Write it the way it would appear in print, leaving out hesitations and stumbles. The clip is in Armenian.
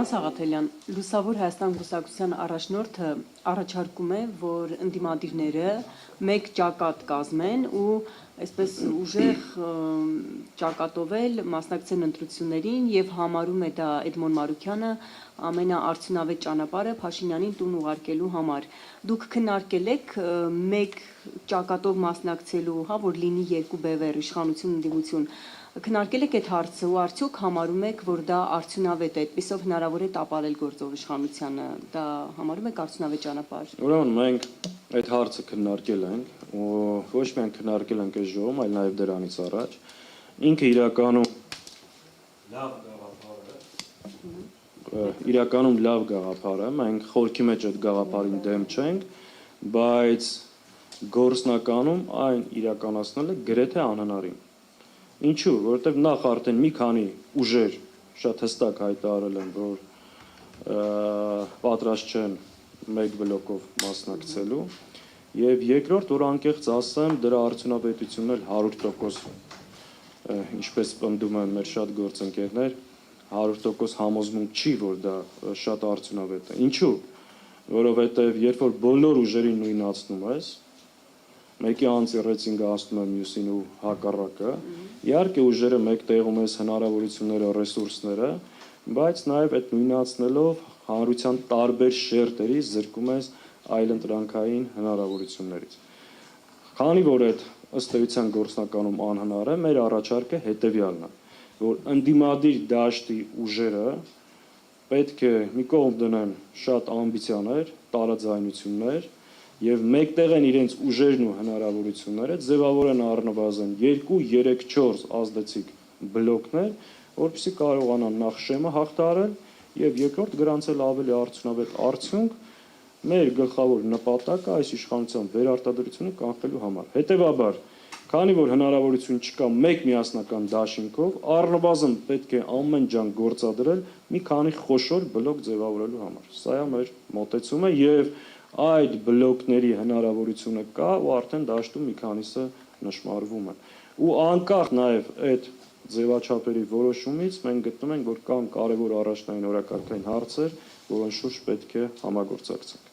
Պարոն Սաղաթելյան, Լուսավոր Հայաստան կուսակցության առաջնորդը առաջարկում է, որ ընդդիմադիրները մեկ ճակատ կազմեն ու այսպես ուժեղ ճակատով էլ մասնակցեն ընտրություններին եւ համարում է դա Էդմոն Մարուքյանը ամենաարդյունավետ ճանապարհը Փաշինյանին տուն ուղարկելու համար։ Դուք քննարկել եք մեկ ճակատով մասնակցելու, որ լինի երկու բևեռ, իշխանություն, ընդդիմություն։ Քննարկել եք այդ հարցը ու արդյոք համարում եք, որ դա արդյունավետ է, այդպիսով հնարավոր է տապալել գործող իշխանությանը, դա համարում եք արդյունավետ ճանապարհ։ Ուրեմն մենք այդ հարցը քննարկել ենք, ոչ միայն քննարկել ենք այս ժողովում, այլ նաև դրանից առաջ։ Ինքը իրականում լավ գաղափար է, մենք խորքի մեջ այդ գաղափարին դեմ չենք, բայց գործնականում այն իրականացնելը գրեթե անհնարին։ Ինչու՞, որովհետև նախ արդեն մի քանի ուժեր շատ հստակ հայտարարել են, որ պատրաստ չեն մեկ բլոկով մասնակցելու, եւ երկրորդ, որ անկեղծ ասեմ, դրա արդյունավետությունն էլ 100%, ինչպես պնդում են մեր շատ գործընկերներ, 100% համոզմունք չի, որ դա շատ արդյունավետ է։ Ինչու՞, որովհետև երբ որ բոլոր ուժերին նույնացնում ես, մեկի անձեռեցինգը ասնում է մյուսին ու հակառակը, իհարկե ուժերը մեկ տեղում ես հնարավորությունները, ռեսուրսները, բայց նաև այդ նույնացնելով հանրության տարբեր շերտերից զրկում ես այլընտրանքային հնարավորություններից։ Քանի որ այդ ըստ էության գործնականում անհնար է, մեր առաջարկը հետևյալն է, որ ընդդիմադիր դաշտի ուժերը պետք է մի կողմ դնեն շատ ամբիցիաներ, տարաձայնություններ եւ մեկտեղ են իրենց ուժերն ու հնարավորությունները ձևավորեն առնվազն 2, 3, 4 ազդեցիկ բլոկներ, որպեսզի կարողանան նախ շեմը հաղթահարել եւ երկրորդ գրանցել ավելի արդյունավետ արդյունք մեր գլխավոր նպատակը այս իշխանության վերարտադրությունը կանխելու համար։ Հետևաբար, քանի որ հնարավորություն չկա մեկ միասնական դաշինքով, առնվազն պետք է ամեն ջանք գործադրել մի քանի խոշոր բլոկ ձևավորելու համար։ Սա է մեր մոտեցումը եւ այդ բլոկների հնարավորությունը կա ու արդեն դաշտում մի քանիսը նշմարվում են։ Ու անկախ նաև այդ ձևաչափերի որոշումից մենք գտնում ենք, որ կան կարևոր առաջնային օրակարգային հարցեր, որոնց շուրջ պետք է համագործակցենք։